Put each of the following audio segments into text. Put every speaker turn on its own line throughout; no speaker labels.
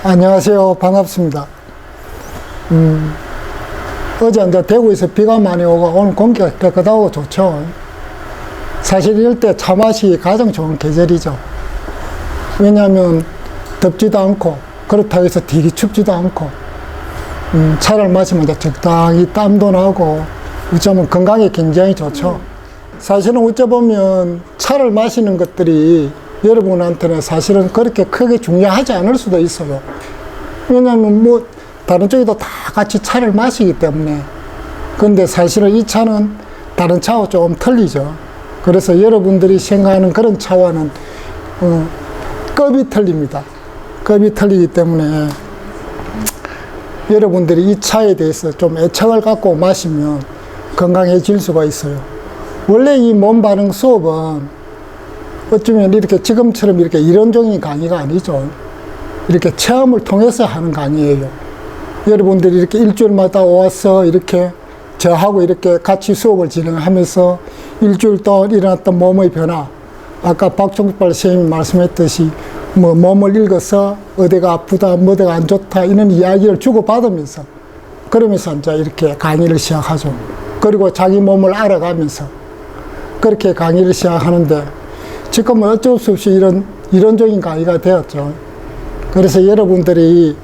안녕하세요. 반갑습니다. 어제 이제 대구에서 비가 많이 오고 오늘 공기가 깨끗하고 좋죠. 사실 이럴 때 차 마시기 가장 좋은 계절이죠. 왜냐하면 덥지도 않고 그렇다고 해서 되게 춥지도 않고 차를 마시면 이제 적당히 땀도 나고 어쩌면 건강에 굉장히 좋죠. 사실은 어쩌보면 차를 마시는 것들이 여러분한테는 사실은 그렇게 크게 중요하지 않을 수도 있어요. 왜냐하면 뭐 다른 쪽에도 다 같이 차를 마시기 때문에. 근데 사실은 이 차는 다른 차와 조금 틀리죠. 그래서 여러분들이 생각하는 그런 차와는 급이 틀립니다. 급이 틀리기 때문에 여러분들이 이 차에 대해서 좀 애착을 갖고 마시면 건강해질 수가 있어요. 원래 이 몸 반응 수업은 어쩌면 이렇게 지금처럼 이렇게 이론적인 강의가 아니죠. 이렇게 체험을 통해서 하는 강의예요. 여러분들이 이렇게 일주일마다 와서 이렇게 저하고 이렇게 같이 수업을 진행하면서 일주일 동안 일어났던 몸의 변화, 아까 박종발 선생님이 말씀했듯이 뭐 몸을 읽어서 어디가 아프다, 뭐가 안 좋다 이런 이야기를 주고받으면서 그러면서 이제 이렇게 강의를 시작하죠. 그리고 자기 몸을 알아가면서 그렇게 강의를 시작하는데 지금은 어쩔 수 없이 이런 이론적인 강의가 되었죠. 그래서 여러분들이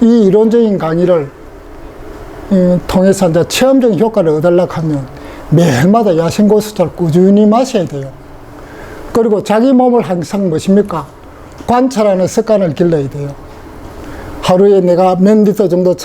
이 이론적인 강의를 통해서 이제 체험적인 효과를 얻으려고 하면 매일마다 야생고수차를 꾸준히 마셔야 돼요. 그리고 자기 몸을 항상 무엇입니까? 관찰하는 습관을 길러야 돼요. 하루에 내가 몇 리터 정도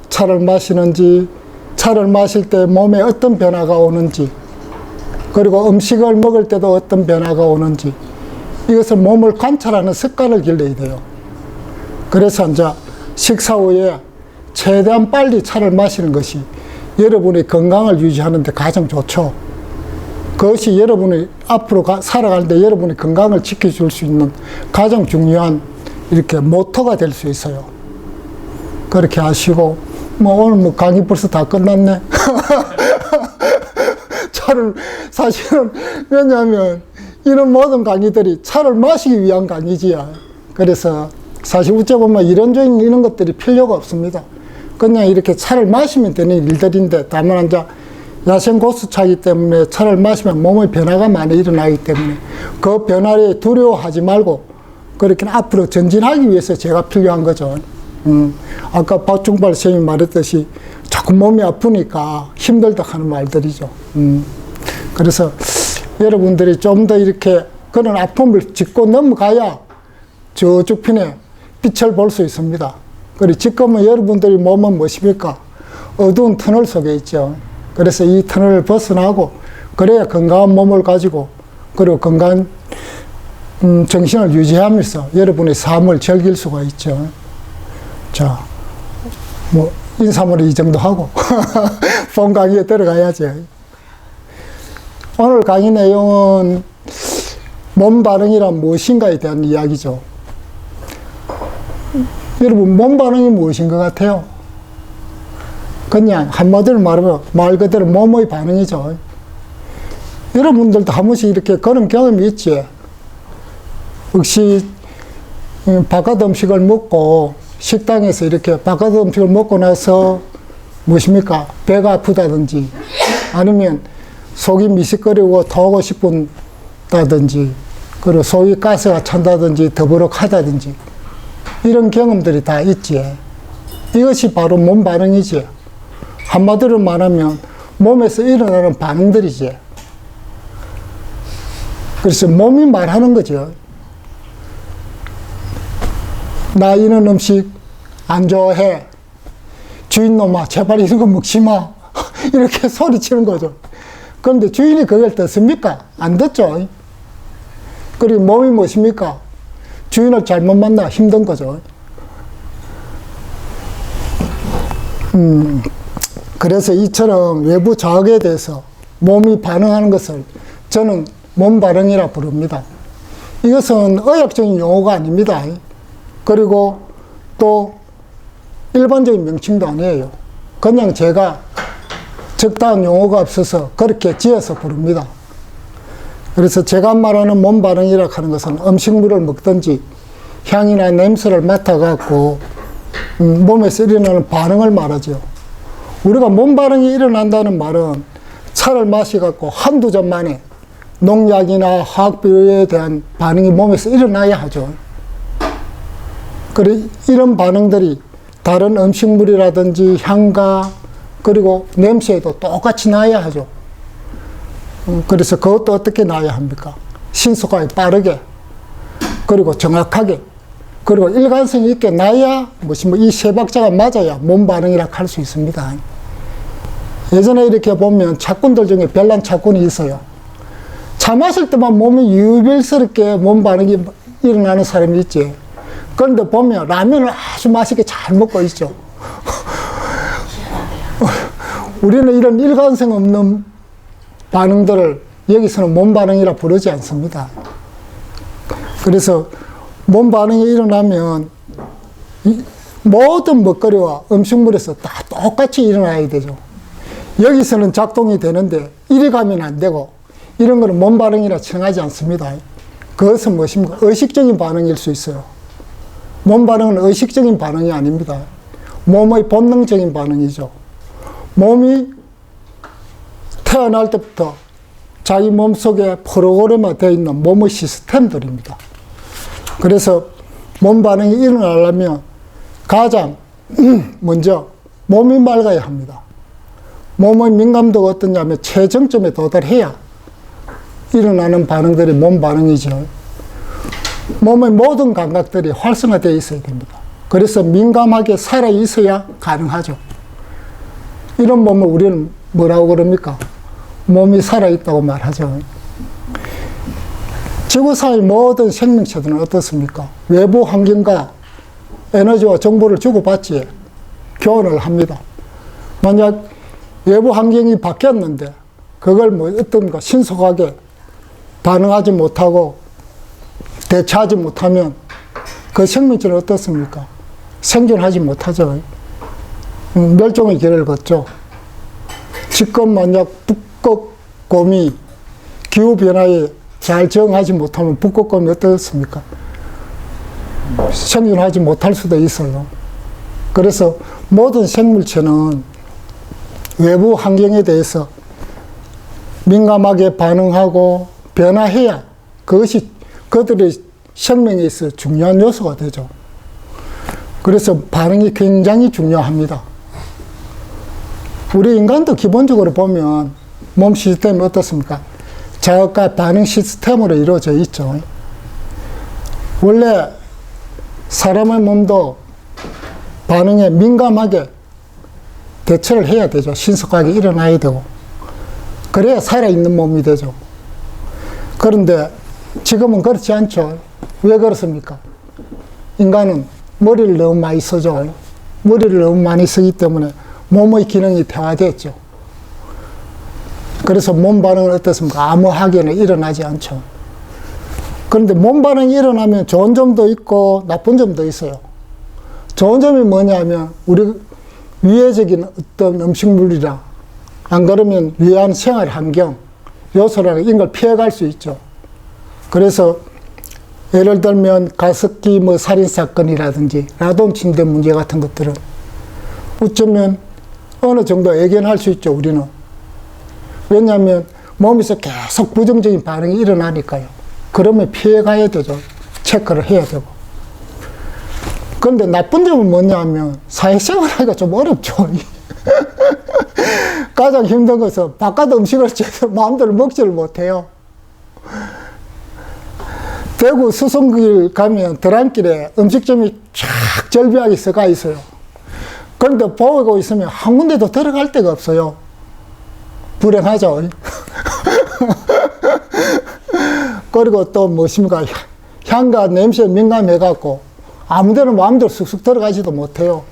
차를 마시는지, 차를 마실 때 몸에 어떤 변화가 오는지, 그리고 음식을 먹을 때도 어떤 변화가 오는지, 이것을 몸을 관찰하는 습관을 길러야 돼요. 그래서 이제 식사 후에 최대한 빨리 차를 마시는 것이 여러분의 건강을 유지하는 데 가장 좋죠. 그것이 여러분이 앞으로 살아가는데 여러분의 건강을 지켜줄 수 있는 가장 중요한 이렇게 모토가 될 수 있어요. 그렇게 하시고, 뭐 오늘 뭐 강의 벌써 다 끝났네. 차를, 사실은, 왜냐하면 이런 모든 강의들이 차를 마시기 위한 강의지야. 그래서 사실 어쩌보면 이론적인 이런 것들이 필요가 없습니다. 그냥 이렇게 차를 마시면 되는 일들인데, 다만 이제 야생고수차이기 때문에 차를 마시면 몸의 변화가 많이 일어나기 때문에 그 변화에 두려워하지 말고 그렇게 앞으로 전진하기 위해서 제가 필요한 거죠. 아까 박종발 선생님이 말했듯이 자꾸 몸이 아프니까 힘들다 하는 말들이죠. 그래서 여러분들이 좀 더 이렇게 그런 아픔을 짚고 넘어가야 저쪽 편에 빛을 볼 수 있습니다. 그리고 지금은 여러분들이 몸은 무엇입니까? 어두운 터널 속에 있죠. 그래서 이 터널을 벗어나고 그래야 건강한 몸을 가지고 그리고 건강한 정신을 유지하면서 여러분의 삶을 즐길 수가 있죠. 자, 뭐 인사말을 이 정도 하고 본 강의에 들어가야지. 오늘 강의 내용은 몸 반응이란 무엇인가에 대한 이야기죠. 여러분, 몸 반응이 무엇인 것 같아요? 그냥 한마디로 말하면 말 그대로 몸의 반응이죠. 여러분들도 한 번씩 이렇게 그런 경험이 있지. 혹시 바깥 음식을 먹고 식당에서 이렇게 바깥 음식을 먹고 나서 무엇입니까? 배가 아프다든지 아니면 속이 미식거리고 토하고 싶다든지 그리고 속이 가스가 찬다든지 더부룩하다든지 이런 경험들이 다 있지. 이것이 바로 몸 반응이지. 한마디로 말하면 몸에서 일어나는 반응들이지. 그래서 몸이 말하는 거죠. 나 이런 음식 안 좋아해. 주인놈아, 제발 이런 거 먹지 마. 이렇게 소리치는 거죠. 그런데 주인이 그걸 듣습니까? 안 듣죠. 그리고 몸이 무엇입니까? 주인을 잘못 만나 힘든 거죠. 그래서 이처럼 외부 자극에 대해서 몸이 반응하는 것을 저는 몸 반응이라 부릅니다. 이것은 의학적인 용어가 아닙니다. 그리고 또 일반적인 명칭도 아니에요. 그냥 제가 적당한 용어가 없어서 그렇게 지어서 부릅니다. 그래서 제가 말하는 몸 반응이라 하는 것은 음식물을 먹든지 향이나 냄새를 맡아갖고 몸에서 일어나는 반응을 말하죠. 우리가 몸 반응이 일어난다는 말은 차를 마셔갖고 한두 잔 만에 농약이나 화학비료에 대한 반응이 몸에서 일어나야 하죠. 그래, 이런 반응들이 다른 음식물이라든지 향과 그리고 냄새에도 똑같이 나야 하죠. 그래서 그것도 어떻게 나야 합니까? 신속하게 빠르게 그리고 정확하게 그리고 일관성 있게 나야 이 세 박자가 맞아야 몸 반응이라 할 수 있습니다. 예전에 이렇게 보면 착군들 중에 별난 착군이 있어요. 차 마실 때만 몸이 유별스럽게 몸 반응이 일어나는 사람이 있지. 그런데 보면 라면을 아주 맛있게 잘 먹고 있죠. 우리는 이런 일관성 없는 반응들을 여기서는 몸 반응이라 부르지 않습니다. 그래서 몸 반응이 일어나면 모든 먹거리와 음식물에서 다 똑같이 일어나야 되죠. 여기서는 작동이 되는데 이리 가면 안 되고 이런 거는 몸 반응이라 칭하지 않습니다. 그것은 무엇입니까? 의식적인 반응일 수 있어요. 몸 반응은 의식적인 반응이 아닙니다. 몸의 본능적인 반응이죠. 몸이 태어날 때부터 자기 몸속에 프로그램화되어 있는 몸의 시스템들입니다. 그래서 몸 반응이 일어나려면 가장 먼저 몸이 맑아야 합니다. 몸의 민감도가 어떠냐면 최정점에 도달해야 일어나는 반응들이 몸 반응이죠. 몸의 모든 감각들이 활성화되어 있어야 됩니다. 그래서 민감하게 살아 있어야 가능하죠. 이런 몸을 우리는 뭐라고 그럽니까? 몸이 살아있다고 말하죠. 지구상의 모든 생명체들은 어떻습니까? 외부 환경과 에너지와 정보를 주고받지 교환을 합니다. 만약 외부 환경이 바뀌었는데 그걸 어떤가 신속하게 반응하지 못하고 대처하지 못하면 그 생명체는 어떻습니까? 생존하지 못하죠. 멸종의 길을 걷죠. 지금 만약 북극곰이 기후변화에 잘 적응하지 못하면 북극곰이 어떻습니까? 생존하지 못할 수도 있어요. 그래서 모든 생물체는 외부 환경에 대해서 민감하게 반응하고 변화해야 그것이 그들의 생명에 있어 중요한 요소가 되죠. 그래서 반응이 굉장히 중요합니다. 우리 인간도 기본적으로 보면 몸 시스템이 어떻습니까? 자극과 반응 시스템으로 이루어져 있죠. 원래 사람의 몸도 반응에 민감하게 대처를 해야 되죠. 신속하게 일어나야 되고. 그래야 살아있는 몸이 되죠. 그런데 지금은 그렇지 않죠. 왜 그렇습니까? 인간은 머리를 너무 많이 쓰죠. 머리를 너무 많이 쓰기 때문에 몸의 기능이 퇴화됐죠. 그래서 몸 반응은 어떻습니까? 아무하게는 일어나지 않죠. 그런데 몸 반응이 일어나면 좋은 점도 있고 나쁜 점도 있어요. 좋은 점이 뭐냐면 우리 위해적인 어떤 음식물이라 안 그러면 위한 생활 환경 요소라는 이걸 피해갈 수 있죠. 그래서 예를 들면 가습기 살인사건이라든지 라돈침대 문제 같은 것들은 어쩌면 어느 정도 예견할 수 있죠, 우리는. 왜냐하면 몸에서 계속 부정적인 반응이 일어나니까요. 그러면 피해가야 되죠. 체크를 해야 되고. 그런데 나쁜 점은 뭐냐면 사회생활 하기가 좀 어렵죠. 가장 힘든 것은 바깥 음식을 마음대로 먹지를 못해요. 대구 수성길 가면 드람길에 음식점이 쫙 절벽하게 서가 있어요. 그런데 보고 있으면 한 군데도 들어갈 데가 없어요. 불행하죠. 그리고 또 무엇입니까? 향과 냄새에 민감해갖고 아무데나 마음대로 쑥쑥 들어가지도 못해요.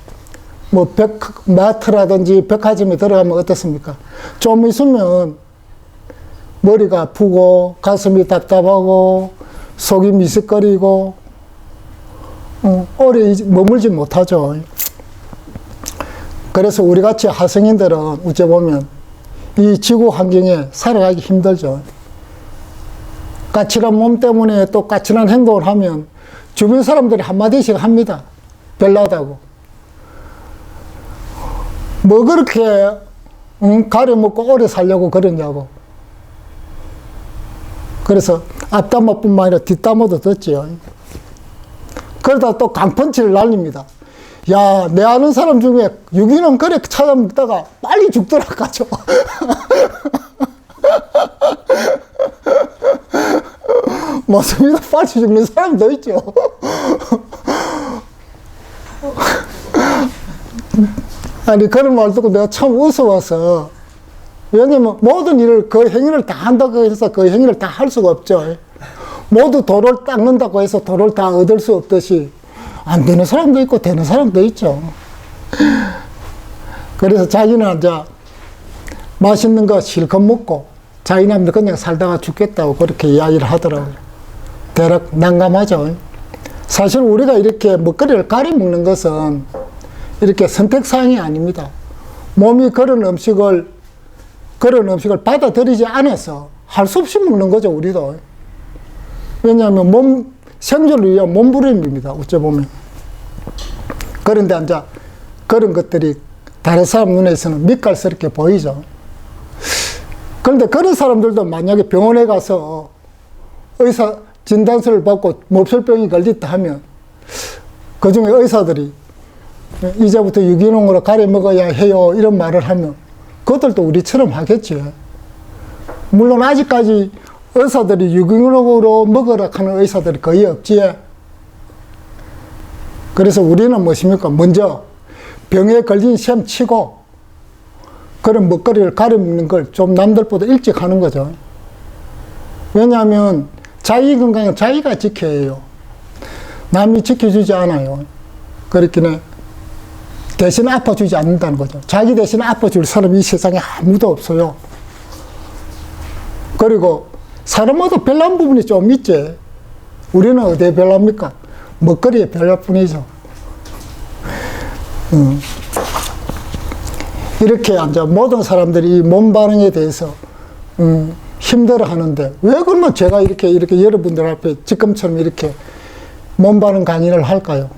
마트라든지 백화점에 들어가면 어떻습니까? 좀 있으면 머리가 아프고 가슴이 답답하고 속이 미식거리고 오래 머물지 못하죠. 그래서 우리같이 하성인들은 어째 보면 이 지구 환경에 살아가기 힘들죠. 까칠한 몸 때문에 또 까칠한 행동을 하면 주변 사람들이 한마디씩 합니다. 별나다고. 뭐 그렇게 가려먹고 오래 살려고 그러냐고. 그래서 앞담화뿐만 아니라 뒷담화도 듣지요. 그러다 또 강펀치를 날립니다. 야, 내 아는 사람 중에 유기농 그래 찾아먹다가 빨리 죽더라 가죠. 맞습니다. 빨리 죽는 사람도 있죠. 아니, 그런 말 듣고 내가 참 웃어와서. 왜냐면 모든 일을 그 행위를 다 한다고 해서 그 행위를 다 할 수가 없죠. 모두 도를 닦는다고 해서 도를 다 얻을 수 없듯이 안 되는 사람도 있고 되는 사람도 있죠. 그래서 자기는 이제 맛있는 거 실컷 먹고 자기는 그냥 살다가 죽겠다고 그렇게 이야기를 하더라고요. 대략 난감하죠. 사실 우리가 이렇게 먹거리를 가려 먹는 것은 이렇게 선택사항이 아닙니다. 몸이 그런 음식을 받아들이지 않아서 할 수 없이 먹는 거죠, 우리도. 왜냐하면 생존을 위한 몸부림입니다, 어쩌보면. 그런데 이제 그런 것들이 다른 사람 눈에서는 밑갈스럽게 보이죠. 그런데 그런 사람들도 만약에 병원에 가서 의사 진단서를 받고 몹쓸병이 걸렸다 하면 그 중에 의사들이 이제부터 유기농으로 가려 먹어야 해요, 이런 말을 하면 그것들도 우리처럼 하겠지. 물론 아직까지 의사들이 유기농으로 먹으라 하는 의사들이 거의 없지. 그래서 우리는 무엇입니까? 먼저 병에 걸린 셈 치고 그런 먹거리를 가려 먹는 걸 좀 남들보다 일찍 하는 거죠. 왜냐하면 자기 건강은 자기가 지켜야 해요. 남이 지켜주지 않아요. 그렇기는 대신 아파주지 않는다는 거죠. 자기 대신 아파줄 사람이 이 세상에 아무도 없어요. 그리고 사람마다 별난 부분이 좀 있지. 우리는 어디에 별납니까? 먹거리에 별날 뿐이죠. 이렇게 이제 모든 사람들이 이 몸 반응에 대해서 힘들어 하는데 왜 그러면 제가 이렇게 여러분들 앞에 지금처럼 이렇게 몸 반응 강의를 할까요?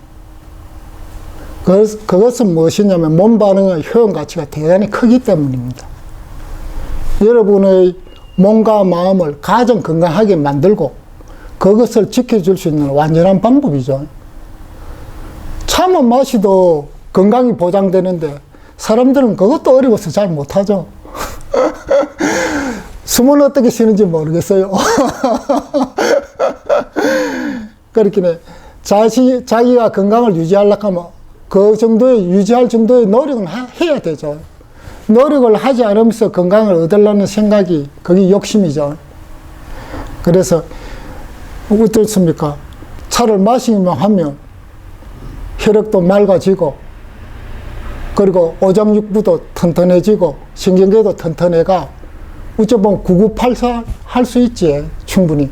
그것은 무엇이냐면 몸 반응의 효용 가치가 대단히 크기 때문입니다. 여러분의 몸과 마음을 가장 건강하게 만들고 그것을 지켜줄 수 있는 완전한 방법이죠. 참은 맛이도 건강이 보장되는데 사람들은 그것도 어려워서 잘 못하죠. 숨은 어떻게 쉬는지 모르겠어요. 그렇긴 자기가 건강을 유지하려고 하면 유지할 정도의 노력은 해야 되죠. 노력을 하지 않으면서 건강을 얻으려는 생각이 그게 욕심이죠. 그래서 어떻습니까? 차를 마시기만 하면 혈액도 맑아지고 그리고 오장육부도 튼튼해지고 신경계도 튼튼해가 어쩌면 9984 할 수 있지, 충분히.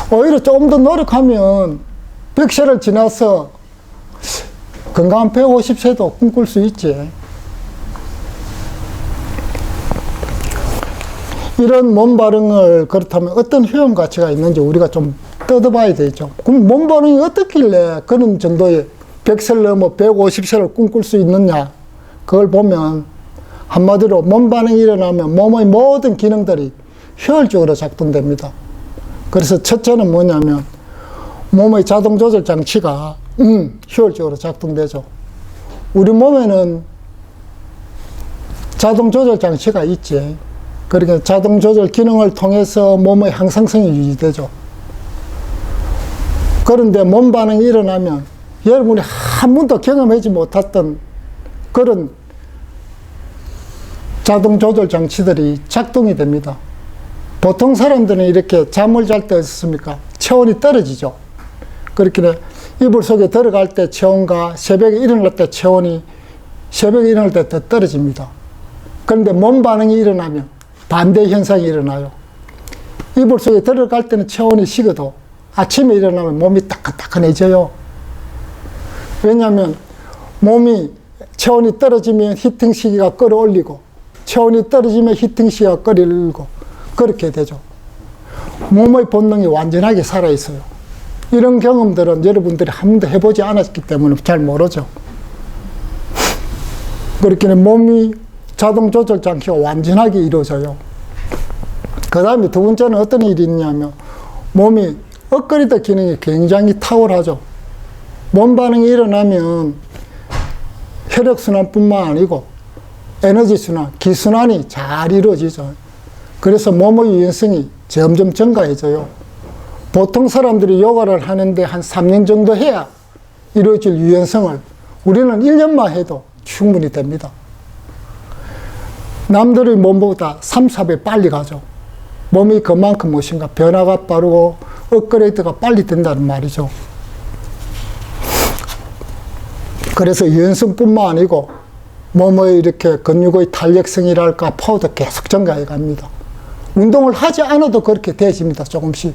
오히려 조금 더 노력하면 100세를 지나서 건강한 150세도 꿈꿀 수 있지. 이런 몸 반응을 그렇다면 어떤 효용 가치가 있는지 우리가 좀 뜯어봐야 되죠. 그럼 몸 반응이 어떻길래 그런 정도의 100세를 넘어 150세를 꿈꿀 수 있느냐? 그걸 보면 한마디로 몸 반응이 일어나면 몸의 모든 기능들이 효율적으로 작동됩니다. 그래서 첫째는 뭐냐면 몸의 자동 조절 장치가 효율적으로 작동되죠. 우리 몸에는 자동 조절 장치가 있지. 그러니까 자동 조절 기능을 통해서 몸의 항상성이 유지되죠. 그런데 몸 반응이 일어나면 여러분이 한 번도 경험하지 못했던 그런 자동 조절 장치들이 작동이 됩니다. 보통 사람들은 이렇게 잠을 잘 때 어떻습니까? 체온이 떨어지죠. 그렇게 이불 속에 들어갈 때 체온과 새벽에 일어날 때 체온이 새벽에 일어날 때 더 떨어집니다. 그런데 몸 반응이 일어나면 반대 현상이 일어나요. 이불 속에 들어갈 때는 체온이 식어도 아침에 일어나면 몸이 따끈따끈해져요. 왜냐하면 몸이 체온이 떨어지면 히팅 시기가 끌어올리고 체온이 떨어지면 히팅 시기가 끌어올리고 그렇게 되죠. 몸의 본능이 완전하게 살아있어요. 이런 경험들은 여러분들이 한 번도 해보지 않았기 때문에 잘 모르죠. 그렇게 몸이 자동 조절 장치가 완전하게 이루어져요. 그 다음에 두 번째는 어떤 일이 있냐면 몸이 업그레이드 기능이 굉장히 탁월하죠. 몸 반응이 일어나면 혈액순환뿐만 아니고 에너지순환, 기순환이 잘 이루어지죠. 그래서 몸의 유연성이 점점 증가해져요. 보통 사람들이 요가를 하는데 한 3년 정도 해야 이루어질 유연성을 우리는 1년만 해도 충분히 됩니다. 남들의 몸보다 3, 4배 빨리 가죠. 몸이 그만큼 무엇인가 변화가 빠르고 업그레이드가 빨리 된다는 말이죠. 그래서 유연성뿐만 아니고 몸의 이렇게 근육의 탄력성이랄까 파워도 계속 증가해 갑니다. 운동을 하지 않아도 그렇게 되어집니다. 조금씩.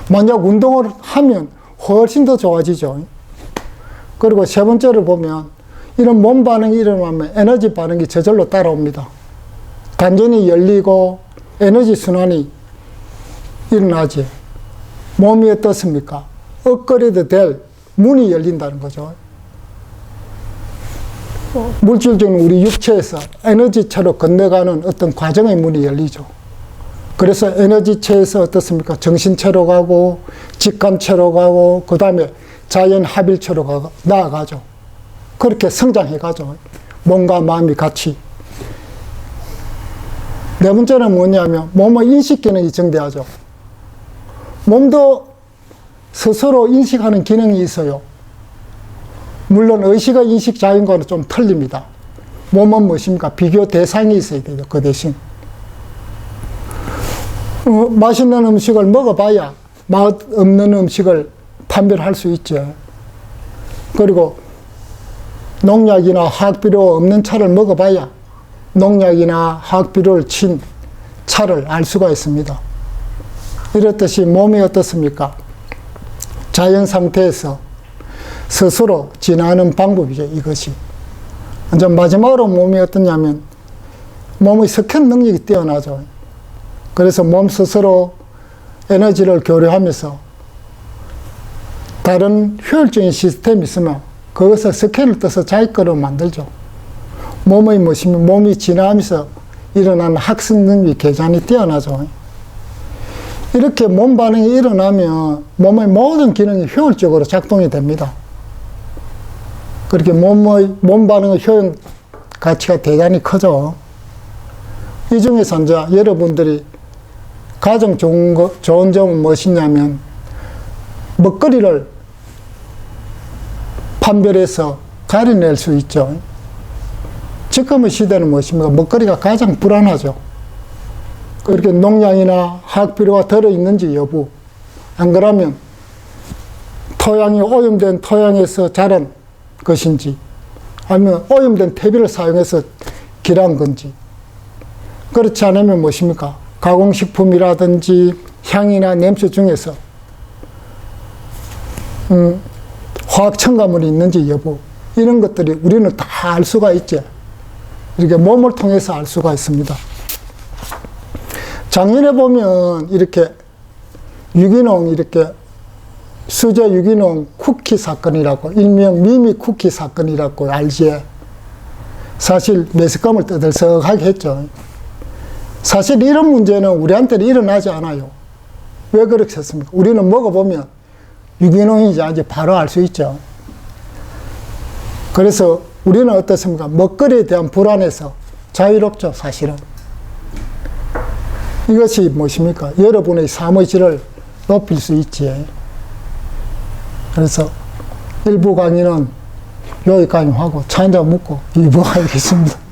만약 운동을 하면 훨씬 더 좋아지죠. 그리고 세 번째로 보면 이런 몸 반응이 일어나면 에너지 반응이 저절로 따라옵니다. 단전이 열리고 에너지 순환이 일어나지. 몸이 어떻습니까? 업그레이드 될 문이 열린다는 거죠. 물질적인 우리 육체에서 에너지체로 건너가는 어떤 과정의 문이 열리죠. 그래서 에너지체에서 어떻습니까? 정신체로 가고, 직감체로 가고, 그 다음에 자연합일체로 나아가죠. 그렇게 성장해 가죠. 몸과 마음이 같이. 네 번째는 뭐냐면, 몸의 인식 기능이 증대하죠. 몸도 스스로 인식하는 기능이 있어요. 물론 의식의 인식 자연과는 좀 틀립니다. 몸은 무엇입니까? 비교 대상이 있어야 돼요. 그 대신. 맛있는 음식을 먹어봐야 맛 없는 음식을 판별할 수 있죠. 그리고 농약이나 화학비료 없는 차를 먹어봐야 농약이나 화학비료를 친 차를 알 수가 있습니다. 이렇듯이 몸이 어떻습니까? 자연 상태에서 스스로 진화하는 방법이죠, 이것이. 이제 마지막으로 몸이 어떠냐면, 몸의 스캔 능력이 뛰어나죠. 그래서 몸 스스로 에너지를 교류하면서 다른 효율적인 시스템이 있으면 그것을 스캔을 떠서 자기 거로 만들죠. 몸의 무엇이면 몸이 진화하면서 일어나는 학습 능력 계산이 뛰어나죠. 이렇게 몸 반응이 일어나면 몸의 모든 기능이 효율적으로 작동이 됩니다. 그렇게 몸 반응의 효용 가치가 대단히 크죠. 이 중에서 이제 여러분들이 가장 좋은 점은 무엇이냐면, 먹거리를 판별해서 가려낼 수 있죠. 지금의 시대는 무엇입니까? 먹거리가 가장 불안하죠. 그렇게 농약이나 화학비료가 들어있는지 여부, 안 그러면 토양이 오염된 토양에서 자란 것인지, 아니면 오염된 퇴비를 사용해서 기란 건지, 그렇지 않으면 무엇입니까? 가공식품이라든지 향이나 냄새 중에서 화학 첨가물이 있는지 여부, 이런 것들이 우리는 다 알 수가 있죠. 이렇게 몸을 통해서 알 수가 있습니다. 작년에 보면 이렇게 유기농, 이렇게 수제 유기농 쿠키 사건이라고, 일명 미미 쿠키 사건이라고 알지에 사실 매스컴을 떠들썩하게 했죠. 사실 이런 문제는 우리한테는 일어나지 않아요. 왜 그렇게 했습니까? 우리는 먹어보면 유기농인지 아닌지 바로 알 수 있죠. 그래서 우리는 어떻습니까? 먹거리에 대한 불안에서 자유롭죠, 사실은. 이것이 무엇입니까? 여러분의 삶의 질을 높일 수 있지. 그래서 일부 강의는 여기까지 하고 차 한잔 먹고 2부 하겠습니다.